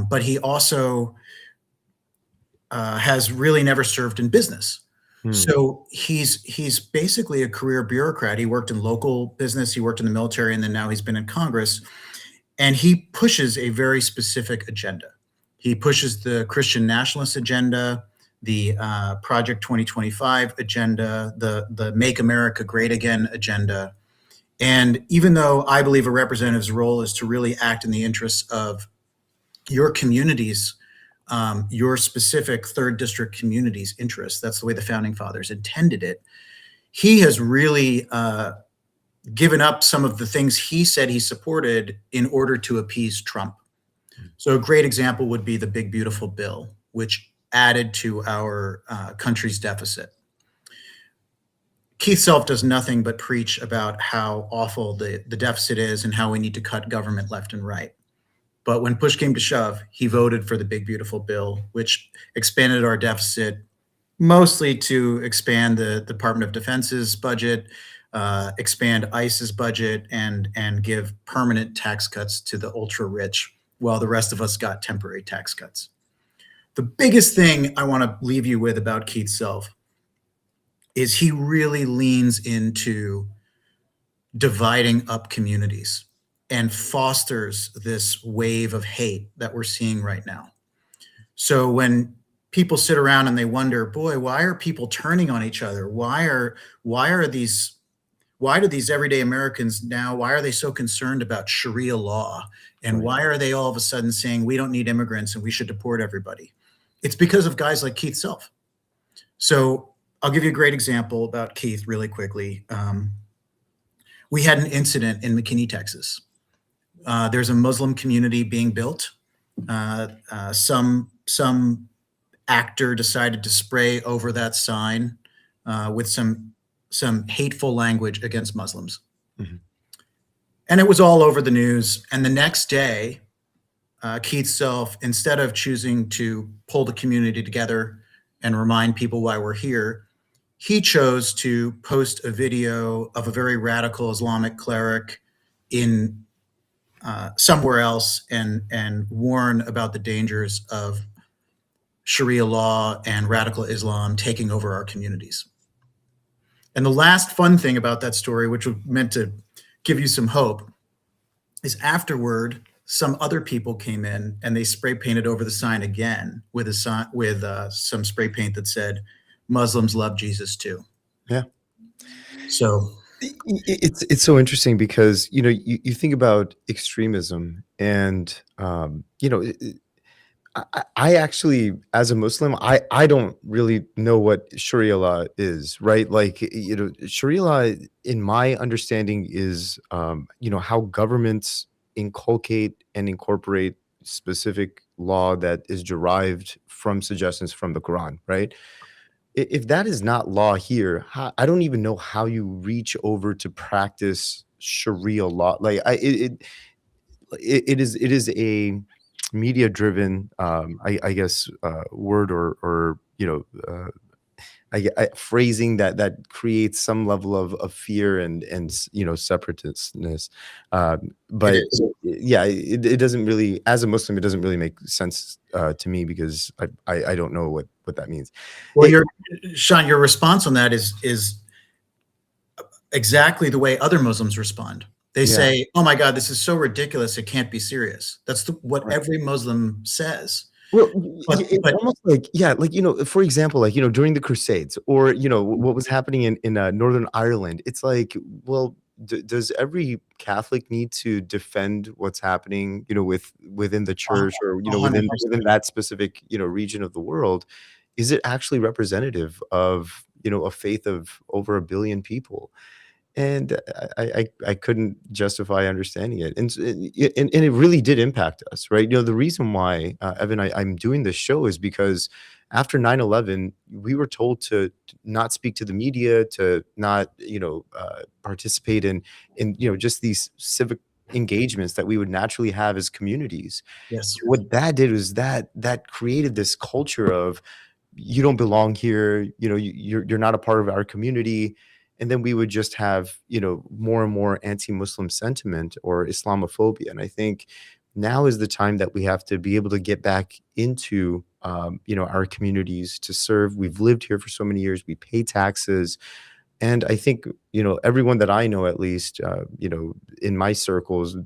but he also has really never served in business. Hmm. So he's basically a career bureaucrat. He worked in local business, he worked in the military, and then now he's been in Congress. And he pushes a very specific agenda. He pushes the Christian nationalist agenda, the Project 2025 agenda, the Make America Great Again agenda. And even though I believe a representative's role is to really act in the interests of your communities, your specific third district community's interests, that's the way the founding fathers intended it. He has really given up some of the things he said he supported in order to appease Trump. So a great example would be the Big Beautiful Bill, which added to our country's deficit. Keith Self does nothing but preach about how awful the deficit is and how we need to cut government left and right. But when push came to shove, he voted for the Big Beautiful Bill, which expanded our deficit mostly to expand the Department of Defense's budget, expand ICE's budget, and give permanent tax cuts to the ultra rich, while the rest of us got temporary tax cuts. The biggest thing I want to leave you with about Keith Self is he really leans into dividing up communities and fosters this wave of hate that we're seeing right now. So when people sit around and they wonder, boy, why are people turning on each other? Why do these everyday Americans now, why are they so concerned about Sharia law? And why are they all of a sudden saying we don't need immigrants and we should deport everybody? It's because of guys like Keith Self. So I'll give you a great example about Keith really quickly. We had an incident in McKinney, Texas. There's a Muslim community being built. Some actor decided to spray over that sign with some hateful language against Muslims. Mm-hmm. And it was all over the news. And the next day, Keith Self, instead of choosing to pull the community together and remind people why we're here, he chose to post a video of a very radical Islamic cleric in somewhere else and warn about the dangers of Sharia law and radical Islam taking over our communities. And the last fun thing about that story, which was meant to give you some hope, is afterward, some other people came in and they spray painted over the sign again with some spray paint that said, "Muslims love Jesus too." Yeah. So it's so interesting because, you think about extremism and, I actually, as a Muslim, I don't really know what Sharia law is, right? Like, Sharia law, in my understanding, is, how governments inculcate and incorporate specific law that is derived from suggestions from the Quran, right? If that is not law here, I don't even know how you reach over to practice Sharia law. Like, it is a media driven, I guess, word or phrasing that creates some level of fear and separatistness. But yeah, it doesn't really, as a Muslim, it doesn't really make sense to me because I don't know what that means. Well, Sean, your response on that is exactly the way other Muslims respond. They say, "Oh my God, this is so ridiculous. It can't be serious." That's what every Muslim says. Well, it's almost like, for example, during the Crusades or, what was happening in Northern Ireland, it's like, well, does every Catholic need to defend what's happening, within the church or, within that specific, region of the world? Is it actually representative of, a faith of over 1 billion people? And I couldn't justify understanding it, and it really did impact us, right? The reason why, Evan, I'm doing this show is because after 9/11, we were told to not speak to the media, to not, participate in just these civic engagements that we would naturally have as communities. Yes. What that did was that created this culture of you don't belong here, you're not a part of our community. And then we would just have, more and more anti-Muslim sentiment or Islamophobia. And I think, now is the time that we have to be able to get back into, our communities to serve. We've lived here for so many years. We pay taxes. And I think, everyone that I know, at least, in my circles,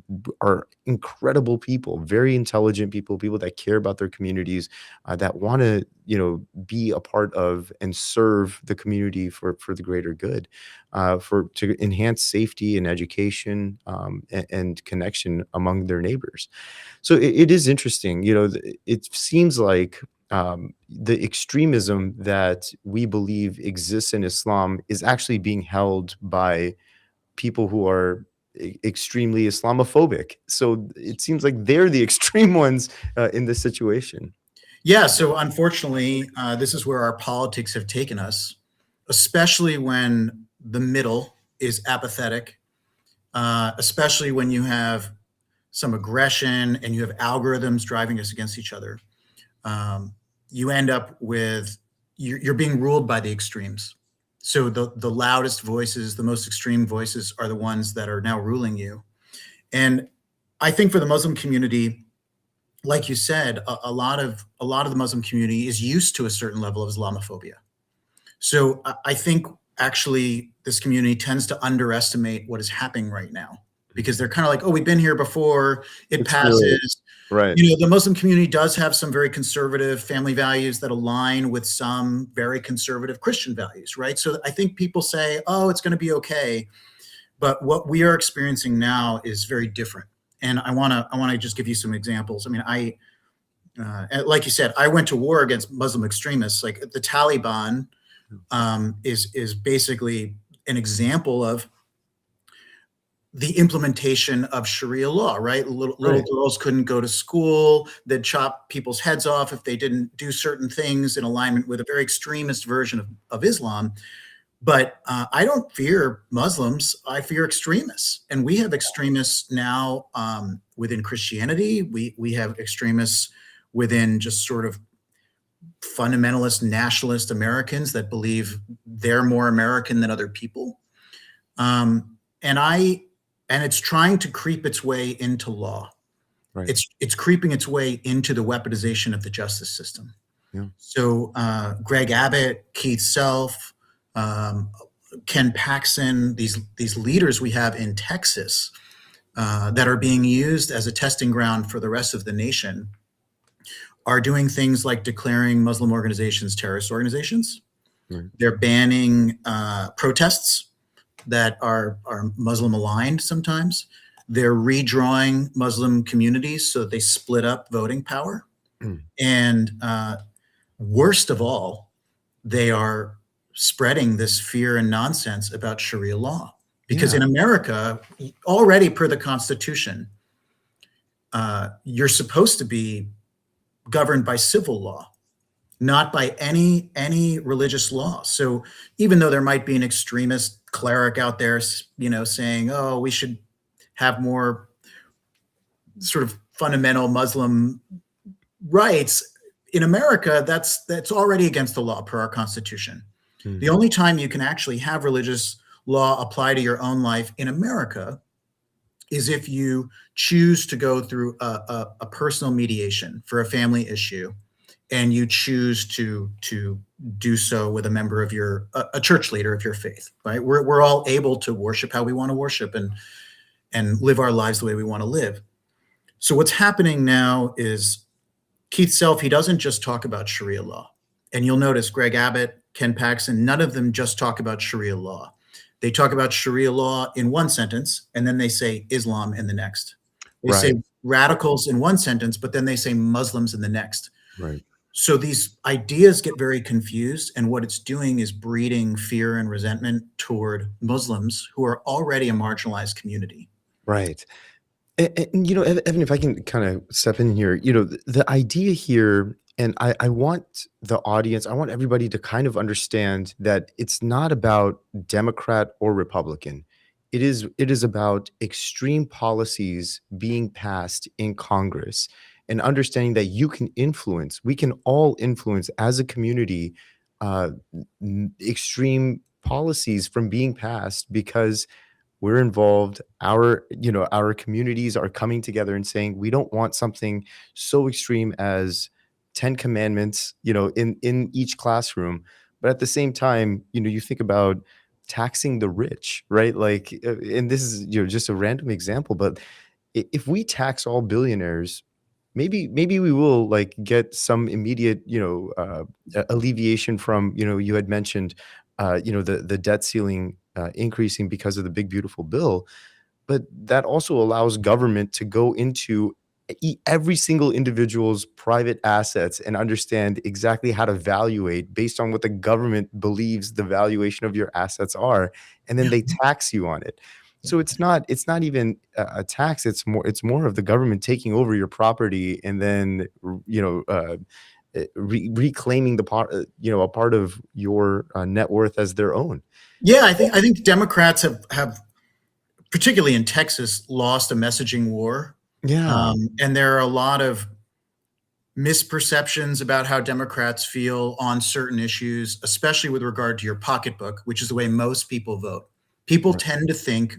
are incredible people, very intelligent people, people that care about their communities, that want to, be a part of and serve the community for the greater good, for to enhance safety and education, and connection among their neighbors. So it is interesting. It seems like, the extremism that we believe exists in Islam is actually being held by people who are extremely Islamophobic. So it seems like they're the extreme ones, in this situation. Yeah, so unfortunately, this is where our politics have taken us, especially when the middle is apathetic, especially when you have some aggression and you have algorithms driving us against each other. You end up with you're being ruled by the extremes. So the loudest voices, the most extreme voices, are the ones that are now ruling you. And I think for the Muslim community, like you said, a lot of the Muslim community is used to a certain level of Islamophobia. So I think actually this community tends to underestimate what is happening right now because they're kind of like, oh, we've been here before, it It's really passes. right. The Muslim community does have some very conservative family values that align with some very conservative Christian values, right? So I think people say, oh, it's going to be okay. But what we are experiencing now is very different. And I want to just give you some examples. I mean, like you said, I went to war against Muslim extremists. Like the Taliban is basically an example of the implementation of Sharia law, right? Little Right. girls couldn't go to school. They'd chop people's heads off if they didn't do certain things in alignment with a very extremist version of Islam. But I don't fear Muslims. I fear extremists. And we have extremists now within Christianity. We have extremists within just sort of fundamentalist nationalist Americans that believe they're more American than other people. And it's trying to creep its way into law. Right. It's creeping its way into the weaponization of the justice system. Yeah. So Greg Abbott, Keith Self, Ken Paxson, these leaders we have in Texas that are being used as a testing ground for the rest of the nation are doing things like declaring Muslim organizations terrorist organizations. Right. They're banning protests that are Muslim aligned sometimes. They're redrawing Muslim communities so that they split up voting power. Mm. And worst of all, they are spreading this fear and nonsense about Sharia law. Because in America, already per the Constitution, you're supposed to be governed by civil law, not by any religious law. So even though there might be an extremist cleric out there, saying, "Oh, we should have more sort of fundamental Muslim rights," in America, that's already against the law per our Constitution. Mm. The only time you can actually have religious law apply to your own life in America is if you choose to go through a personal mediation for a family issue, and you choose to do so with a member of a church leader of your faith. Right? We're all able to worship how we want to worship and live our lives the way we want to live. So what's happening now is Keith Self, he doesn't just talk about Sharia law. And you'll notice Greg Abbott, Ken Paxson, none of them just talk about Sharia law. They talk about Sharia law in one sentence, and then they say Islam in the next. They say radicals in one sentence, but then they say Muslims in the next. Right. So these ideas get very confused, and what it's doing is breeding fear and resentment toward Muslims who are already a marginalized community. Right. And, Evan, if I can kind of step in here, the idea here, and I want the audience, I want everybody to kind of understand that it's not about Democrat or Republican. It is about extreme policies being passed in Congress and understanding that we can all influence as a community, extreme policies from being passed because we're involved. Our communities are coming together and saying we don't want something so extreme as 10 commandments, in each classroom. But at the same time, you think about taxing the rich, right? Like, and this is, just a random example, but if we tax all billionaires, maybe we will like get some immediate, alleviation from, you had mentioned, the debt ceiling increasing because of the big beautiful bill, but that also allows government to go into every single individual's private assets and understand exactly how to evaluate based on what the government believes the valuation of your assets are, and then Yeah. they tax you on it. So it's not even a tax. It's more of the government taking over your property and then reclaiming the part, a part of your net worth as their own. Yeah, I think Democrats have particularly in Texas lost a messaging war. Yeah, And there are a lot of misperceptions about how Democrats feel on certain issues, especially with regard to your pocketbook, which is the way most people vote. People right, tend to think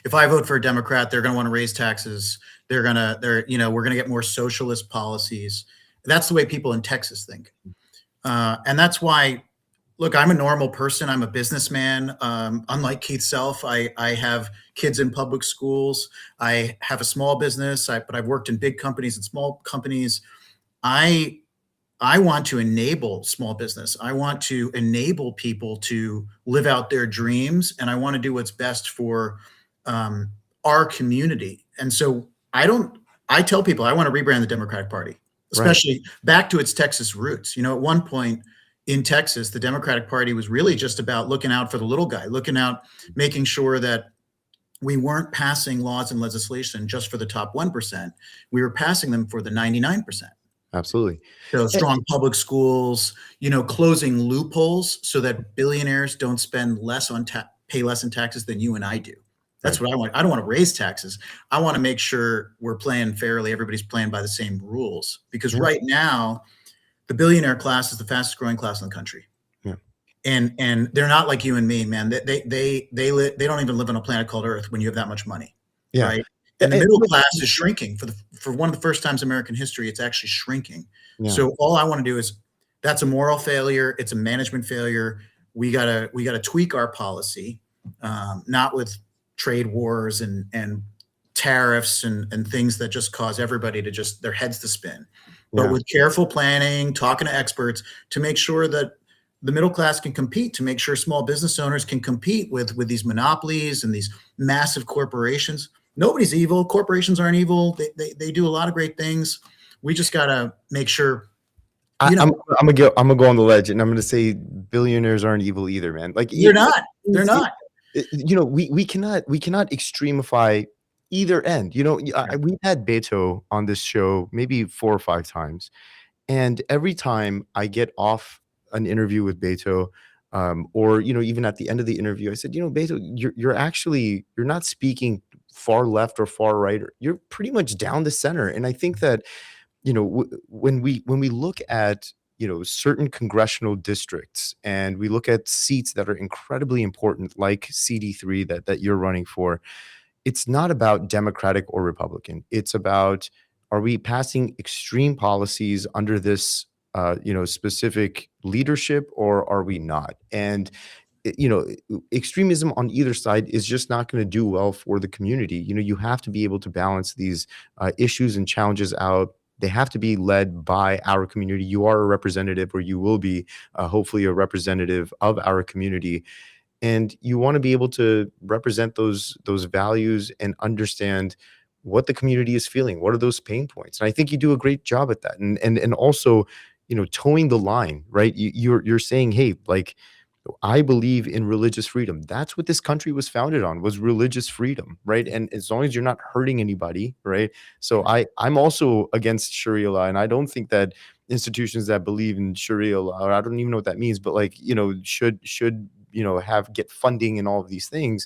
if I vote for a Democrat, they're going to want to raise taxes. We're going to get more socialist policies. That's the way people in Texas think. And that's why, look, I'm a normal person. I'm a businessman. Unlike Keith Self, I have kids in public schools. I have a small business, but I've worked in big companies and small companies. I I want to enable small business. I want to enable people to live out their dreams, and I want to do what's best for um, our community. And so I don't. I tell people I want to rebrand the Democratic Party, right. especially back to its Texas roots. You know, at one point in Texas, the Democratic Party was really just about looking out for the little guy, looking out, making sure that we weren't passing laws and legislation just for the top 1%. We were passing them for the 99%. Absolutely. So Eh, strong public schools, closing loopholes so that billionaires don't spend less on pay less in taxes than you and I do. That's right. what I want. I don't want to raise taxes. I want to make sure we're playing fairly. Everybody's playing by the same rules because Yeah, right now the billionaire class is the fastest growing class in the country, yeah. and they're not like you and me, man. They don't even live on a planet called Earth when you have that much money, Yeah. right? Eh, And the eh, middle look, class is shrinking for one of the first times in American history. It's actually shrinking. yeah, So all I want to do is that's a moral failure. It's a management failure. We gotta tweak our policy, not with trade wars and tariffs and things that just cause everybody to just their heads to spin, but yeah. with careful planning, talking to experts to make sure that the middle class can compete, to make sure small business owners can compete with these monopolies and these massive corporations. Nobody's evil. Corporations aren't evil. They do a lot of great things. We just got to make sure, I, you I'm know, I'm gonna go on the ledge, and I'm gonna say billionaires aren't evil either, man. Like, they're not. They're it's, not. we cannot extremify either end. We've had Beto on this show maybe 4 or 5 times, and every time I get off an interview with Beto, or even at the end of the interview, I said, Beto, you're not speaking far left or far right. You're pretty much down the center, and I think that when we look at certain congressional districts and we look at seats that are incredibly important, like CD3 that you're running for, it's not about Democratic or Republican. It's about, are we passing extreme policies under this specific leadership, or are we not? And extremism on either side is just not going to do well for the community. You have to be able to balance these issues and challenges out. They have to be led by our community. You are a representative, or you will be, hopefully, a representative of our community, and you want to be able to represent those values and understand what the community is feeling. What are those pain points? And I think you do a great job at that. And also, towing the line, right? You're saying, hey, like, I believe in religious freedom. That's what this country was founded on, was religious freedom, right? And as long as you're not hurting anybody, right? So I'm also against Sharia law, and I don't think that institutions that believe in Sharia law, or I don't even know what that means, but like, should have get funding and all of these things.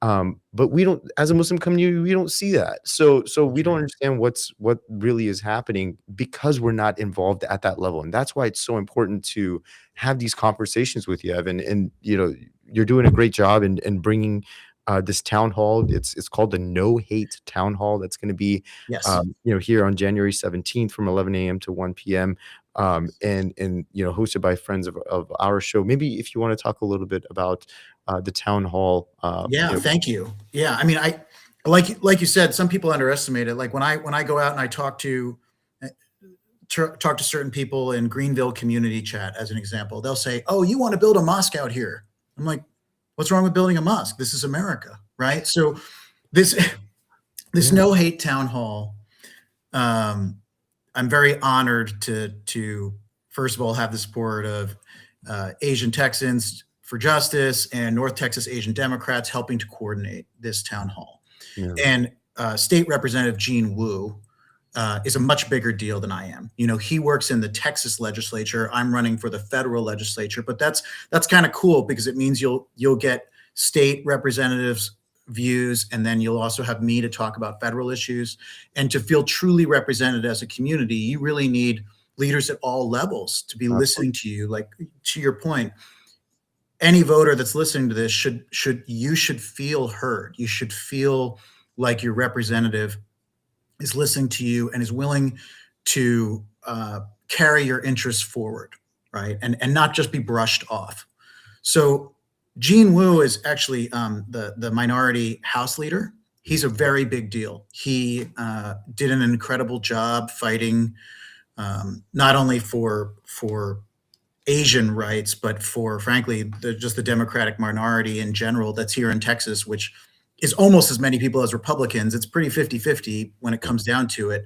But we don't, as a Muslim community, we don't see that. So we That's don't right. understand what really is happening because we're not involved at that level. And that's why it's so important to have these conversations with you, Evan. And you're doing a great job in bringing this town hall. It's called the No Hate Town Hall. That's going to be, Yes. here on January 17th from 11 a.m. to 1 p.m. And hosted by friends of our show. Maybe if you want to talk a little bit about the town hall. Yeah, thank you. Yeah, I mean, I like you said, some people underestimate it. Like when I go out and I talk to certain people in Greenville community chat, as an example, they'll say, "Oh, you want to build a mosque out here?" I'm like, "What's wrong with building a mosque? This is America, right?" So this this Yeah. no hate town hall. I'm very honored to first of all have the support of Asian Texans for Justice and North Texas Asian Democrats helping to coordinate this town hall. Yeah. And State Representative Gene Wu is a much bigger deal than I am. You know, he works in the Texas legislature. I'm running for the federal legislature, but that's kind of cool because it means you'll get state representatives' views, and then you'll also have me to talk about federal issues. And to feel truly represented as a community, you really need leaders at all levels to be listening to you. Like, to your point, any voter that's listening to this should feel heard. You should feel like your representative is listening to you and is willing to carry your interests forward, right? And not just be brushed off. So Gene Wu is actually the minority House leader. He's a very big deal. He did an incredible job fighting not only for Asian rights, but for, frankly, just the Democratic minority in general that's here in Texas, which is almost as many people as Republicans. It's pretty 50-50 when it comes down to it.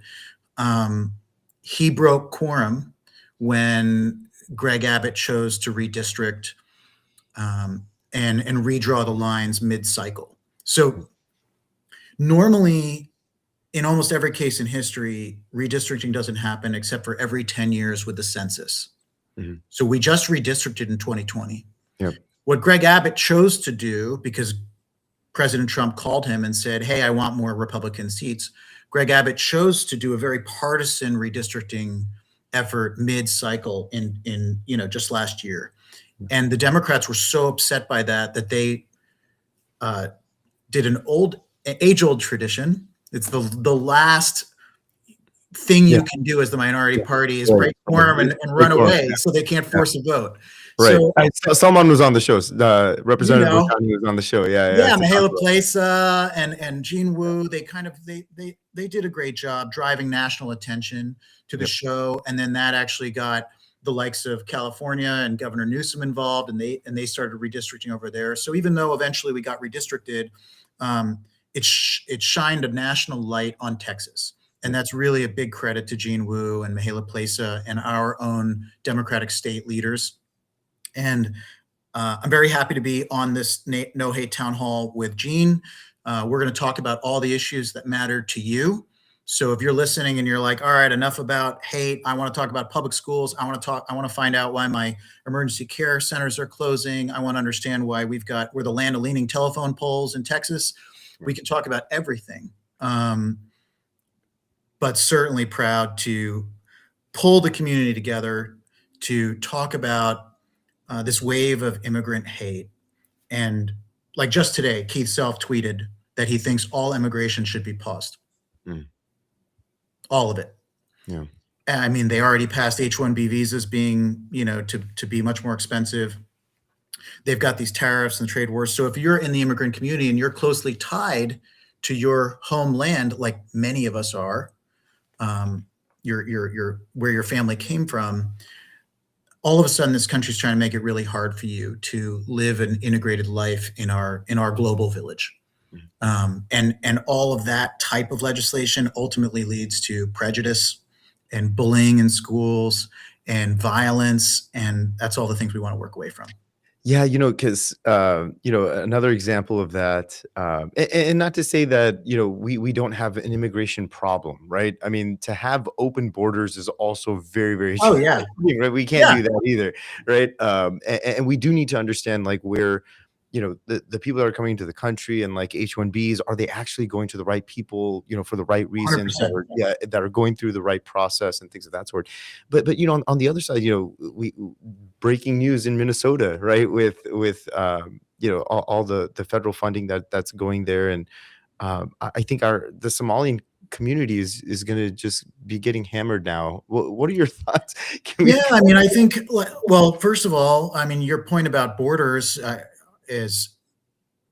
He broke quorum when Greg Abbott chose to redistrict and redraw the lines mid-cycle. So normally, in almost every case in history, redistricting doesn't happen except for every 10 years with the census. Mhm. So we just redistricted in 2020. Yep. What Greg Abbott chose to do, because President Trump called him and said, "Hey, I want more Republican seats," Greg Abbott chose to do a very partisan redistricting effort mid-cycle in just last year. And the Democrats were so upset by that they did an age-old tradition. It's the last thing you can do as the minority party is break quorum and run away, so they can't force a vote. Right. So Someone was on the show. Representative Botani was on the show. Yeah. Mihaela Plesa and Gene Wu, they did a great job driving national attention to the show, and then that actually got the likes of California and Governor Newsom involved, and they started redistricting over there. So even though eventually we got redistricted, it shined a national light on Texas. And that's really a big credit to Gene Wu and Mihaela Plesa and our own Democratic state leaders. And I'm very happy to be on this No Hate Town Hall with Gene. We're going to talk about all the issues that matter to you. So if you're listening and you're like, all right, enough about hate, I want to talk about public schools. I want to find out why my emergency care centers are closing. I want to understand why we're the land of leaning telephone poles in Texas. We can talk about everything. But certainly proud to pull the community together to talk about this wave of immigrant hate. And like just today, Keith Self tweeted that he thinks all immigration should be paused. All of it. Yeah. I mean, they already passed H-1B visas being, to be much more expensive. They've got these tariffs and trade wars. So if you're in the immigrant community and you're closely tied to your homeland, like many of us are, your where your family came from, all of a sudden this country's trying to make it really hard for you to live an integrated life in our global village. And all of that type of legislation ultimately leads to prejudice and bullying in schools and violence, and that's all the things we want to work away from. Yeah, because another example of that, and not to say that we don't have an immigration problem, right? I mean, to have open borders is also very, very challenging, right? We can't do that either, right? And we do need to understand like where the people that are coming into the country and like H-1Bs, are they actually going to the right people, for the right reasons, that are going through the right process and things of that sort. But on the other side, we breaking news in Minnesota, right? With all the federal funding that's going there. And I think the Somalian community is going to just be getting hammered now. What are your thoughts? Can we? Yeah, I mean, I think, well, first of all, I mean, your point about borders is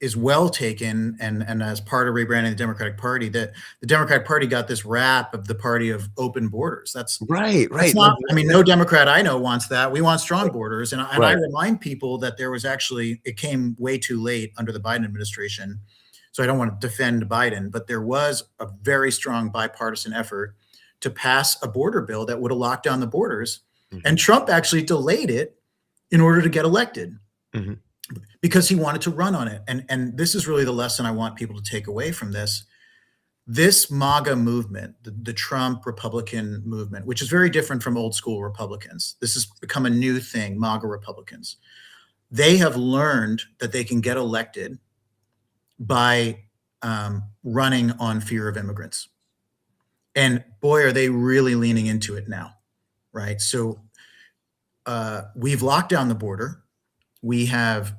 is well taken, and as part of rebranding the Democratic Party, that the Democratic Party got this rap of the party of open borders. Right, That's right. Like, not, I mean, no Democrat I know wants that. We want strong borders. And I right. remind people that there was actually, it came way too late under the Biden administration. So I don't want to defend Biden, but there was a very strong bipartisan effort to pass a border bill that would have locked down the borders. Mhm, And Trump actually delayed it in order to get elected mhm, because he wanted to run on it. And this is really the lesson I want people to take away from this. This MAGA movement, the Trump Republican movement, which is very different from old school Republicans. This has become a new thing, MAGA Republicans. They have learned that they can get elected by running on fear of immigrants. And boy, are they really leaning into it now, right? So we've locked down the border. We have,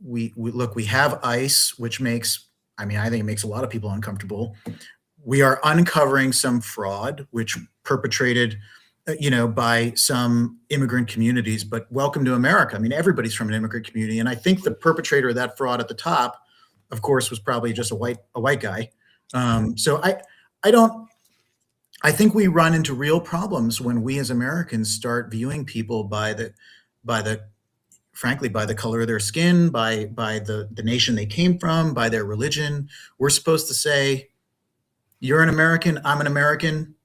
we have ICE, which makes, I mean, I think it makes a lot of people uncomfortable. We are uncovering some fraud, which perpetrated, by some immigrant communities, but welcome to America. I mean, everybody's from an immigrant community. And I think the perpetrator of that fraud at the top, of course, was probably just a white guy. So I think we run into real problems when we as Americans start viewing people frankly, by the color of their skin, by the nation they came from, by their religion. We're supposed to say, you're an American, I'm an American,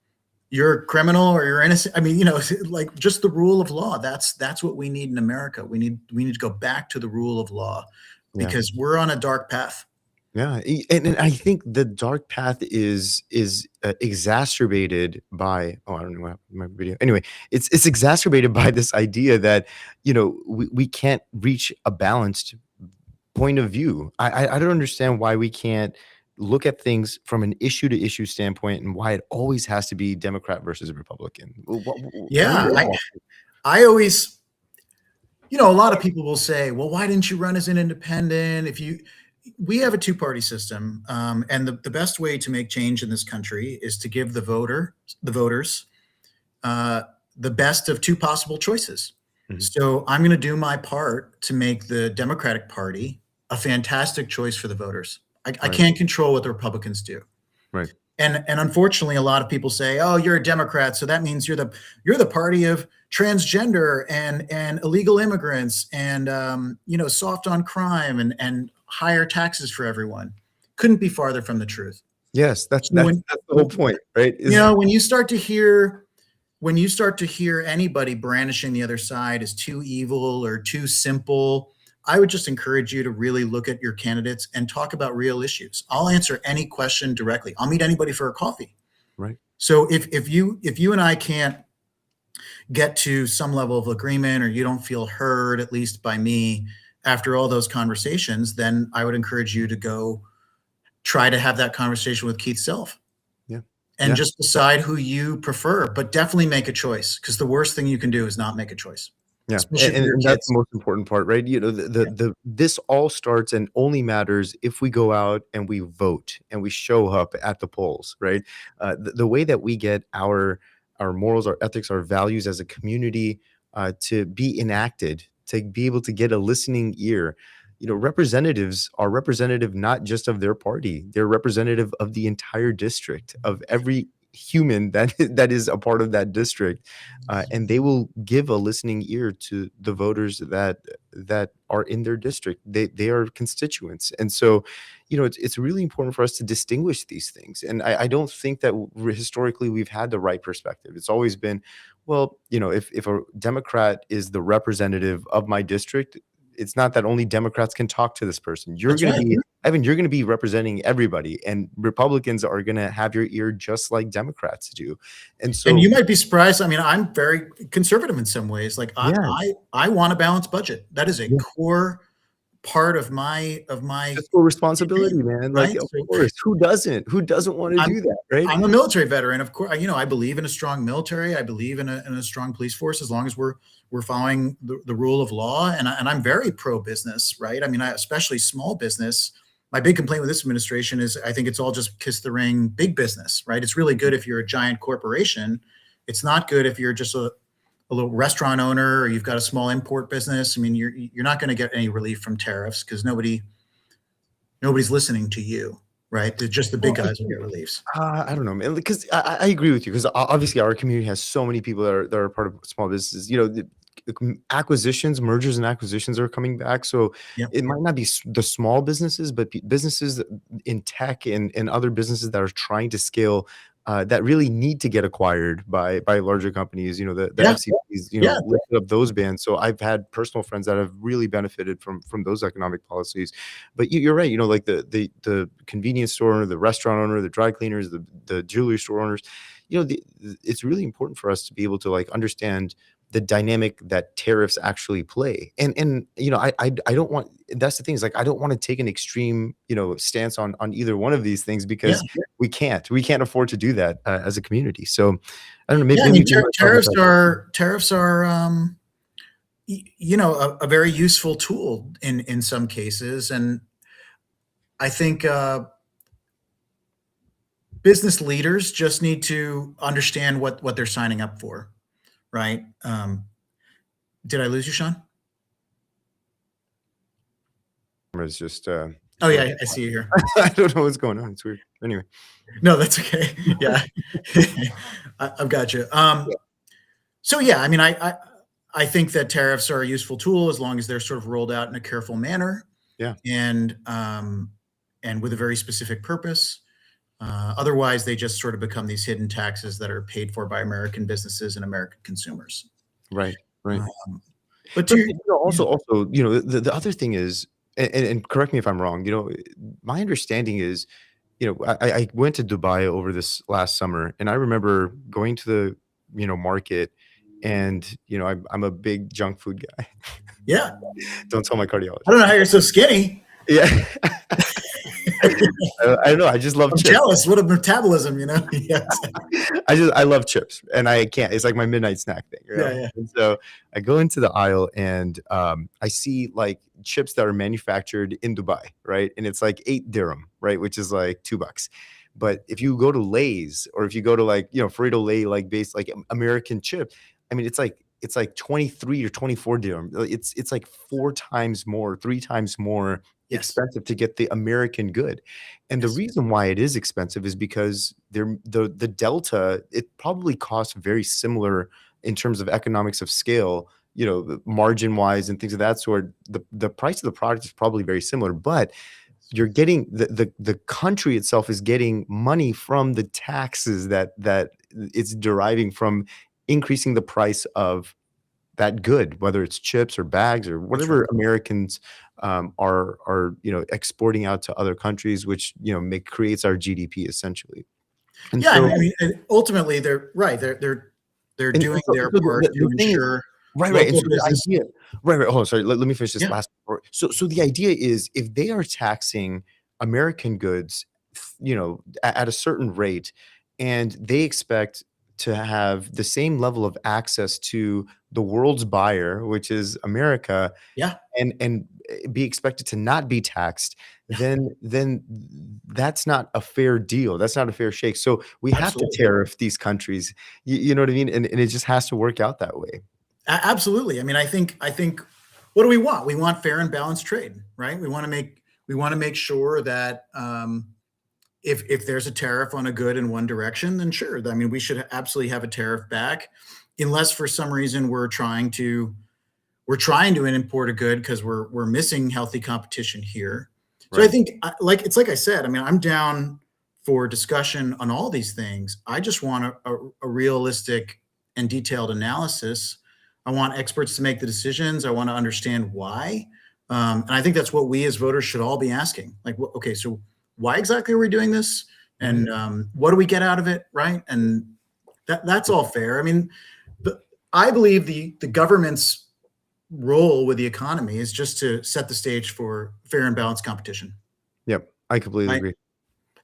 you're a criminal or you're innocent. I mean, like just the rule of law. That's what we need in America. We need to go back to the rule of law yeah. because we're on a dark path. Yeah, and I think the dark path is exacerbated by, oh, I don't know what happened to my video. Anyway, it's exacerbated by this idea that we can't reach a balanced point of view. I don't understand why we can't look at things from an issue to issue standpoint, and why it always has to be Democrat versus Republican. What are Yeah, your I thoughts? I always, a lot of people will say, well, why didn't you run as an independent? We have a two-party system, and the best way to make change in this country is to give the voters, the best of two possible choices. Mhm. So I'm going to do my part to make the Democratic Party a fantastic choice for the voters. I Right, can't control what the Republicans do. right. And unfortunately, a lot of people say, "Oh, you're a Democrat, so that means you're the party of transgender and illegal immigrants and soft on crime and higher taxes for everyone." Couldn't be farther from the truth. Yes, So that's the whole point, right? when you start to hear anybody brandishing the other side as too evil or too simple, I would just encourage you to really look at your candidates and talk about real issues. I'll answer any question directly. I'll meet anybody for a coffee. Right. So if you and I can't get to some level of agreement, or you don't feel heard, at least by me, after all those conversations, then I would encourage you to go try to have that conversation with Keith Self Yeah. and Yeah. just decide who you prefer, but definitely make a choice, because the worst thing you can do is not make a choice, Yeah, especially for your and that's the kids. most important part, right? This all starts and only matters if we go out and we vote and we show up at the polls, right? The way that we get our morals, our ethics, our values as a community to be enacted, to be able to get a listening ear. Representatives are representative not just of their party; they're representative of the entire district, of every human that is a part of that district, and they will give a listening ear to the voters that are in their district. They are constituents, and so it's really important for us to distinguish these things. And I don't think that historically we've had the right perspective. It's always been, well, if a Democrat is the representative of my district, it's not that only Democrats can talk to this person. You're That's going to right. be Evan, you're going to be representing everybody, and Republicans are going to have your ear just like Democrats do. And And so, you might be surprised. I mean, I'm very conservative in some ways. Like yeah, I want a balanced budget. That is a yeah, core part of my Fiscal responsibility, campaign, man. Like, right? of So course, who doesn't? Who doesn't want to I'm do that, right? I'm a military veteran, of course. I believe in a strong military. I believe in a strong police force as long as we're following the rule of law. And I'm very pro business, right? I mean, especially small business. My big complaint with this administration is I think it's all just kiss the ring big business, right? It's really good if you're a giant corporation. It's not good if you're just a little restaurant owner or you've got a small import business. I mean, you're not going to get any relief from tariffs because nobody's listening to you, right? They're just the big Well, guys will get reliefs. I don't know, man. Because I agree with you. Because obviously our community has so many people that are part of small businesses. Acquisitions, mergers, and acquisitions are coming back. So Yep. it might not be the small businesses, but businesses in tech and other businesses that are trying to scale. That really need to get acquired by larger companies. The Yeah. FCC's Yeah. lifted up those bans. So I've had personal friends that have really benefited from those economic policies. But you're right. Like the convenience store owner, the restaurant owner, the dry cleaners, the jewelry store owners. It's really important for us to be able to like understand the dynamic that tariffs actually play. And I don't want, that's the thing, is like I don't want to take an extreme stance on either one of these things, Yeah. because we can't afford to do that as a community. So I don't know, Yeah. maybe I mean, we might talk about tariffs are a very useful tool in some cases, and I think business leaders just need to understand what they're signing up for, right? Did I lose you, Sean? that. It's just Oh going. yeah, I see you here. I don't know what's going on. It's weird. Anyway. No, that's okay. Yeah, I've got you. Yeah. So yeah, I mean, I think that tariffs are a useful tool as long as they're sort of rolled out in a careful manner Yeah. and with a very specific purpose. Otherwise, they just sort of become these hidden taxes that are paid for by American businesses and American consumers. Right. Right. But But to also, the other thing is, and correct me if I'm wrong. My understanding is, I went to Dubai over this last summer, and I remember going to the market, and I'm a big junk food guy. yeah, Don't tell my I cardiologist. don't know how you're so skinny. Yeah. I don't know. I just love I'm chips. jealous. What a metabolism, Yeah. I love chips, and I can't. It's like my midnight snack thing. Yeah. And so I go into the aisle, and I see like chips that are manufactured in Dubai, right? And it's like 8 dirham, right, which is like $2. But if you go to Lay's, or if you go to like Frito Lay, like based like American chip, I mean it's like 23 or 24 dirham. It's like 4 times more, 3 times more Yes. expensive to get the American good. And the Yes. reason why it is expensive is because the delta, it probably costs very similar in terms of economics of scale, margin wise and things of that sort. The price of the product is probably very similar, but you're getting the country itself is getting money from the taxes that it's deriving from increasing the price of that good, whether it's chips or bags or whatever Americans are exporting out to other countries, which creates our GDP essentially. And Yeah, so, I mean, ultimately, they're right. They're and doing so, their so part to the thing is, ensure right. And local so the business. idea, right. Hold on, sorry. Let me finish this Yeah, last part. So the idea is, if they are taxing American goods, at a certain rate, and they expect to have the same level of access to the world's buyer, which is America, yeah, and be expected to not be taxed, yeah, then that's not a fair deal. That's not a fair shake. So we have to absolutely, tariff these countries. You know what I mean? And it just has to work out that way. absolutely. I mean, I think what do we want? We want fair and balanced trade, right? We want to make sure that if there's a tariff on a good in one direction, then sure. I mean, we should absolutely have a tariff back, unless for some reason we're trying to import a good because we're missing healthy competition here. So I Right. think, like I said, I mean, I'm down for discussion on all these things. I just want a realistic and detailed analysis. I want experts to make the decisions. I want to understand why, and I think that's what we as voters should all be asking. Like, okay, so why exactly are we doing this, Mhm. and what do we get out of it, right? And that's all fair. I mean, I believe the government's role with the economy is just to set the stage for fair and balanced competition, Yep, I completely right? agree.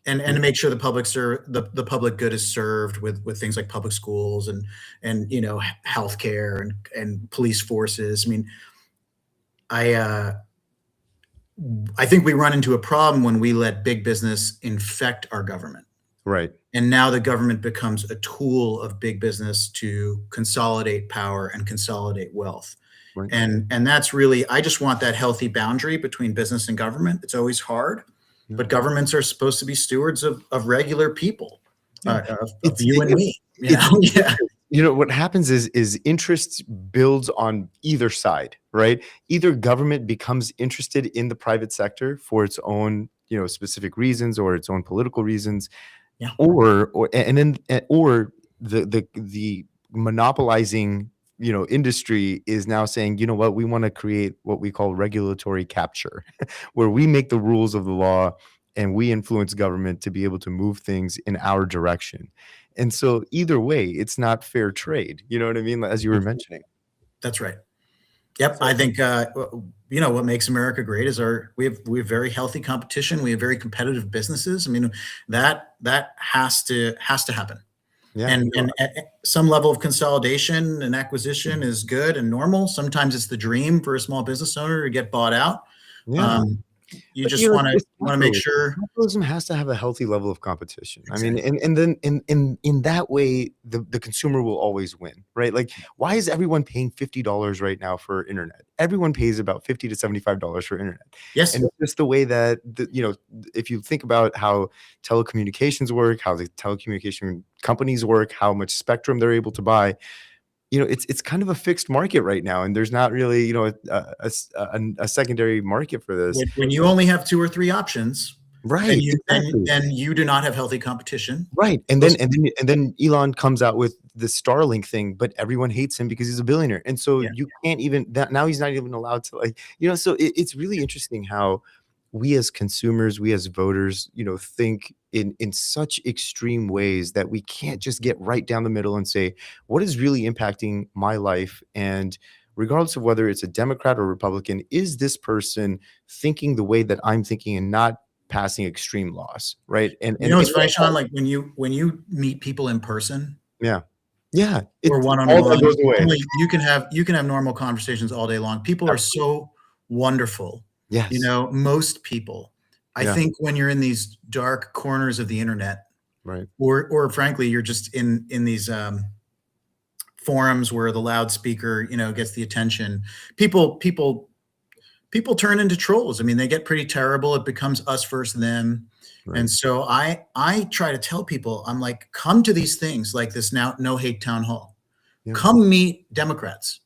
And Yeah, to make sure the public good is served with things like public schools and healthcare and police forces. I mean, I uh, I think we run into a problem when we let big business infect our government. right, And now the government becomes a tool of big business to consolidate power and consolidate wealth. right. And that's really, I just want that healthy boundary between business and government. It's always hard, Yeah, but governments are supposed to be stewards of regular people, yeah. of It's you and it me, it's yeah. what happens is interest builds on either side, right? Either government becomes interested in the private sector for its own, specific reasons or its own political reasons, Yeah. or and then or the monopolizing, industry is now saying, you know what, we want to create what we call regulatory capture, where we make the rules of the law and we influence government to be able to move things in our direction. And so either way, it's not fair trade. You know what I mean? As you were mentioning. That's right. Yep, I So think what makes America great is we have very healthy competition. We have very competitive businesses. I mean, that has to happen. yeah, And some level of consolidation and acquisition is good and normal. Sometimes it's the dream for a small business owner to get bought out. yeah. Um, you But, just want to it's make capitalism. sure. Capitalism has to have a healthy level of competition. I mean, Exactly. and then in that way, the consumer will always win, right? Like, why is everyone paying $50 right now for internet? Everyone pays about $50 to $75 for internet, and Yes. it's just the way that if you think about how telecommunications work, how the telecommunication companies work, how much spectrum they're able to buy, it's kind of a fixed market right now, and there's not really, a secondary market for this. When you only have two or three options, then Right, you then exactly. then you do not have healthy competition. Right, and then Those and then and then Elon comes out with the Starlink thing, but everyone hates him because he's a billionaire, and so Yeah. you can't even that now he's not even allowed to, like, so it's really interesting how we as consumers, we as voters, think in such extreme ways that we can't just get right down the middle and say, "What is really impacting my life?" And regardless of whether it's a Democrat or Republican, is this person thinking the way that I'm thinking and not passing extreme laws, right? And You and know, and it's funny, Sean, like when you meet people in person yeah. Yeah, or it one on all that one, goes away. normally you can have normal conversations all day long. People are Absolutely. so wonderful. Yes. Most people. I Yeah, think when you're in these dark corners of the internet, right. or frankly, you're just in these forums where the loudspeaker, gets the attention. People turn into trolls. I mean, they get pretty terrible. It becomes us versus them. Right. And so I try to tell people, I'm like, come to these things like this now, no hate town hall. Yeah. Come meet Democrats.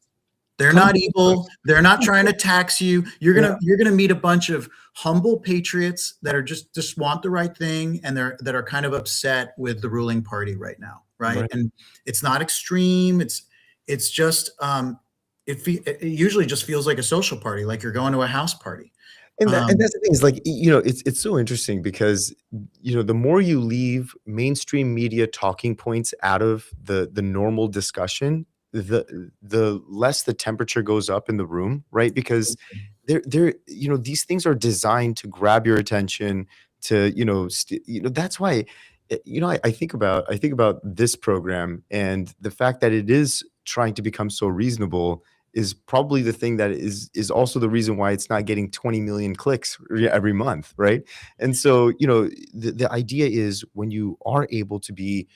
They're Come not to evil. us. They're not trying to tax you. You're Yeah, gonna you're gonna meet a bunch of humble patriots that are just want the right thing, and that are kind of upset with the ruling party right now, right? right. And it's not extreme. It's just it usually just feels like a social party, like you're going to a house party. And Um, that's the thing is, like, it's so interesting because, the more you leave mainstream media talking points out of the normal discussion, the less the temperature goes up in the room, right? Because these things are designed to grab your attention, to, that's why, I think about this program, and the fact that it is trying to become so reasonable is probably the thing that is also the reason why it's not getting 20 million clicks every month, right? And so, the idea is, when you are able to be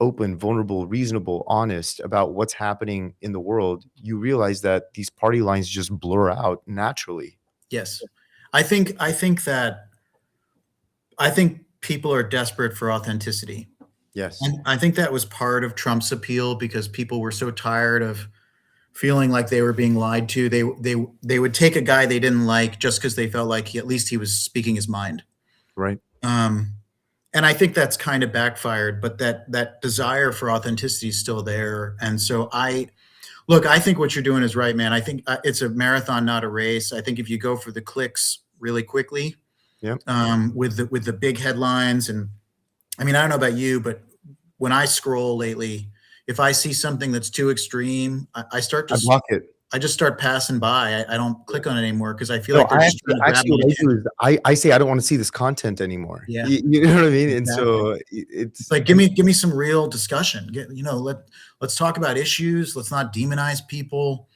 open, vulnerable, reasonable, honest about what's happening in the world, you realize that these party lines just blur out naturally. yes, I think people are desperate for authenticity. Yes. And I think that was part of Trump's appeal because people were so tired of feeling like they were being lied to. They would take a guy they didn't like just because they felt like at least he was speaking his mind. Right. Um, and I think that's kind of backfired, but that desire for authenticity is still there. And so I think what you're doing is right, man. I think it's a marathon, not a race. I think if you go for the clicks really quickly, Yeah. with the big headlines, and I mean, I don't know about you, but when I scroll lately, if I see something that's too extreme, I start to I block it. I just start passing by. I don't click on it anymore because I feel No, like they're just trying to grab actually my what I do attention. is I say I don't wanna see this content anymore. Yeah, You know what I mean? And exactly. so It's it's like, give me some real discussion. Let's talk about issues. Let's not demonize people.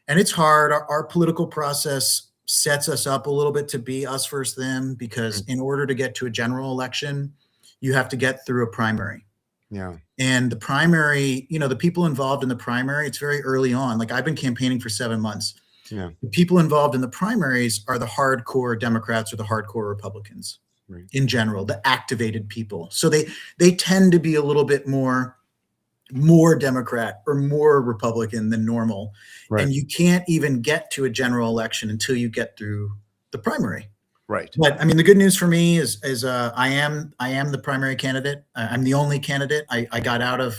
And it's hard. Our political process sets us up a little bit to be us versus them because mm, in order to get to a general election, you have to get through a primary. yeah, And the primary, the people involved in the primary, it's very early on. Like I've been campaigning for 7 months. yeah, The people involved in the primaries are the hardcore Democrats or the hardcore Republicans right, in general, the activated people. So they tend to be a little bit more Democrat or more Republican than normal. right, And you can't even get to a general election until you get through the primary. right. But I mean, the good news for me is I am the primary candidate. I'm the only candidate. I got out of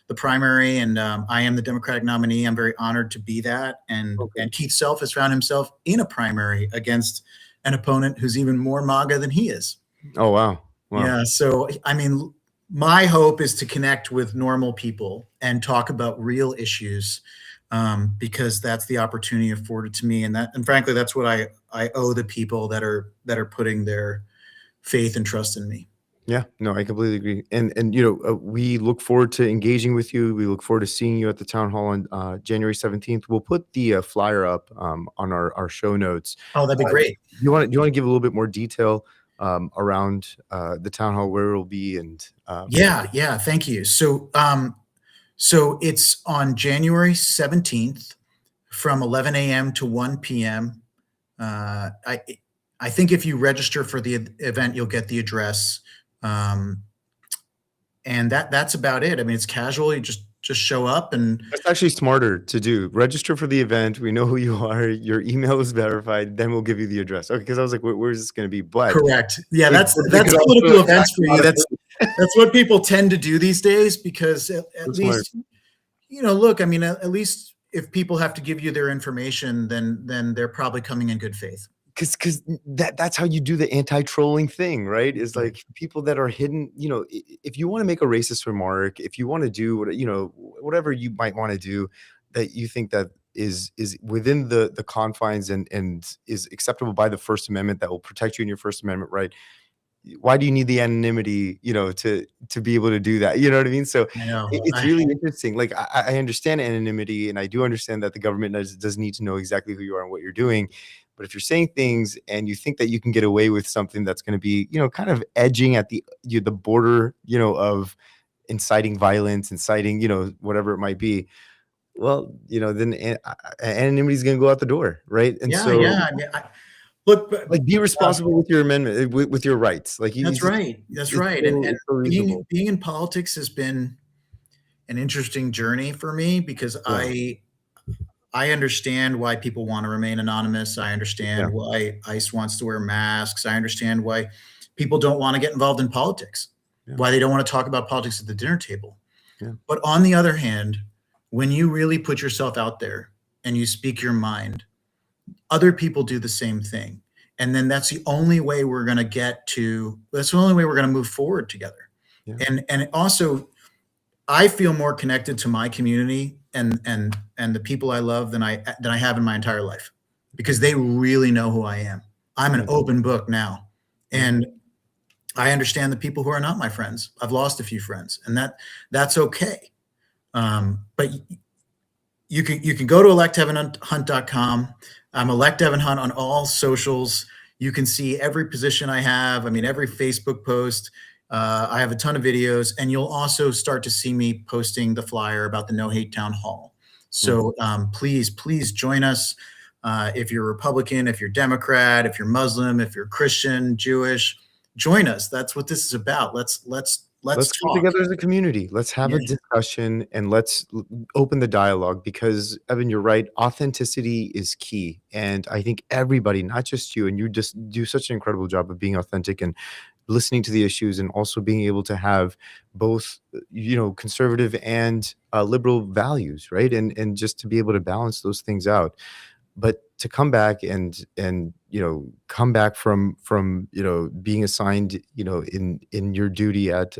the primary, and I am the Democratic nominee. I'm very honored to be that. And Okay. Keith Self has found himself in a primary against an opponent who's even more MAGA than he is. Oh, wow. Wow. Yeah. So I mean, my hope is to connect with normal people and talk about real issues, because that's the opportunity afforded to me, and frankly, that's what I owe the people that are putting their faith and trust in me. Yeah, no, I completely agree. And we look forward to engaging with you. We look forward to seeing you at the town hall on January 17th. We'll put the flyer up on our show notes. Oh, that'd be Do great. you want to give a little bit more detail around the town hall, where it'll be, and Yeah, yeah. Thank you. So it's on January 17th from 11 a.m. to 1 p.m. I think if you register for the event, you'll get the address. Um, and that's about it. I mean, it's casual. You just show up and that's actually smarter to do. Register for the event. We know who you are. Your email is verified. Then we'll give you the address. Okay, because I was like, where's this going to be? But correct. Yeah, it that's could that's also political attract events for a you. lot of That's what people tend to do these days because at That's smart. least look, I mean, at least if people have to give you their information, then they're probably coming in good faith. Because that's how you do the anti-trolling thing, right? Is Right. like people that are hidden, if you wanna make a racist remark, if you wanna do whatever you might wanna do that you think that is within the confines and is acceptable by the First Amendment that will protect you in your First Amendment right, why do you need the anonymity, to be able to do that? You know what I mean? So I know. it's really interesting. Like I understand anonymity, and I do understand that the government does need to know exactly who you are and what you're doing. But if you're saying things and you think that you can get away with something that's going to be, kind of edging at the border, of inciting violence, inciting, whatever it might be, well, then anonymity is going to go out the door, right? And Yeah, so, yeah. I mean, look, like, be uh, responsible with your amendment, with your rights. Like, that's right. That's it's right. And so, it's so being reasonable. being in politics has been an interesting journey for me because Yeah. I understand why people want to remain anonymous. I Yeah. understand why ICE wants to wear masks. I understand why people don't want to get involved in politics, Yeah. why they don't want to talk about politics at the dinner table. Yeah. But on the other hand, when you really put yourself out there and you speak your mind, other people do the same thing. And then that's the only way we're going to that's the only way we're going to move forward together. Yeah. And also, I feel more connected to my community and the people I love than I have in my entire life because they really know who I am. I'm an Yeah. open book now. Yeah. And I understand the people who are not my friends. I've lost a few friends, and that's okay. But you can go to electheavenhunt.com. I'm elect Evan Hunt on all socials. You can see every position I have. I mean, every Facebook post. I have a ton of videos, and you'll also start to see me posting the flyer about the No Hate Town Hall. Yeah. So please join us. If you're Republican, if you're Democrat, if you're Muslim, if you're Christian, Jewish, join us. That's what this is about. Let's Let's come talk. together as a community. Let's have a Yeah, discussion and let's open the dialogue because, Evan, you're right. Authenticity is key. And I think everybody, not just you, and you just do such an incredible job of being authentic and listening to the issues and also being able to have both, conservative and liberal values, right? And just to be able to balance those things out. But to come back and come back from being assigned in your duty at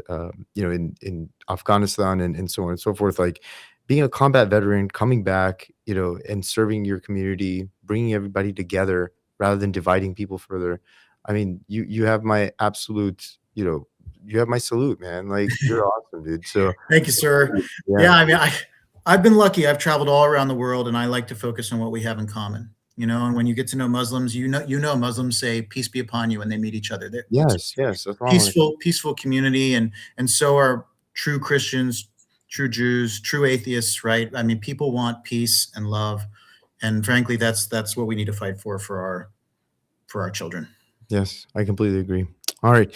in Afghanistan and so on and so forth, like being a combat veteran, coming back, and serving your community, bringing everybody together rather than dividing people further. I mean, you have my absolute, you have my salute, man. Like, you're awesome, dude. So Thank you, sir. yeah. Yeah, I mean, I've been lucky. I've traveled all around the world, and I like to focus on what we have in common. And when you get to know Muslims, Muslims say "peace be upon you" when they meet each other. It's Yes, that's what I wanna peaceful community, and so are true Christians, true Jews, true atheists, right? I mean, people want peace and love, and frankly, that's what we need to fight for our children. Yes, I completely agree. All right.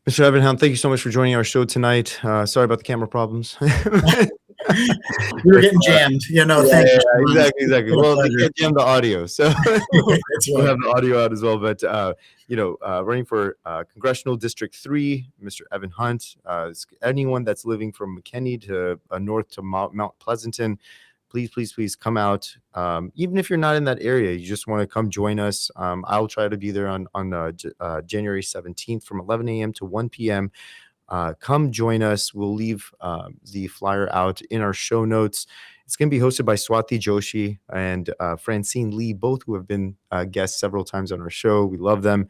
Mr. Evan, thank you so much for joining our show tonight. Sorry about the camera problems. We were getting jammed. Thank you. Sean. Exactly. What a Well, they pleasure. can't jam the audio, so That's we'll right. have the audio out as well. But running for Congressional District 3, Mr. Evan Hunt. Anyone that's living from McKinney to north to Mount Pleasanton, please come out. Even if you're not in that area, you just want to come join us. I'll try to be there on January 17th from 11 a.m. to 1 p.m. Come join us. We'll leave the flyer out in our show notes. It's going to be hosted by Swati Joshi and Francine Lee, both who have been guests several times on our show. We love them.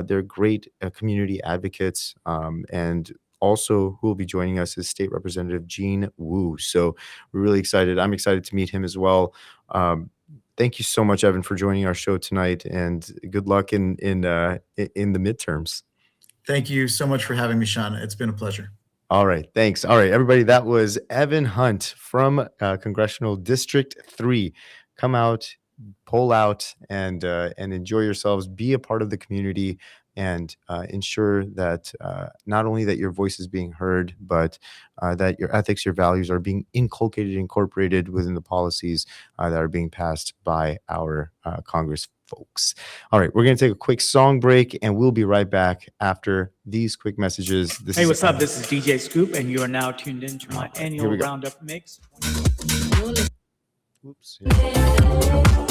They're great community advocates. And also who will be joining us is State Representative Gene Wu. So we're really excited. I'm excited to meet him as well. Thank you so much, Evan, for joining our show tonight, and good luck in the midterms. Thank you so much for having me, Sean. It's been a pleasure. All right. Thanks. All right, everybody. That was Evan Hunt from Congressional District 3. Come out, poll out, and enjoy yourselves. Be a part of the community, and ensure that not only that your voice is being heard, but that your ethics, your values are being incorporated within the policies that are being passed by our Congress folks. All right, we're going to take a quick song break, and we'll be right back after these quick messages. Hey, what's up? This is DJ Scoop, and you are now tuned into my annual Roundup mix. Oops. Yeah.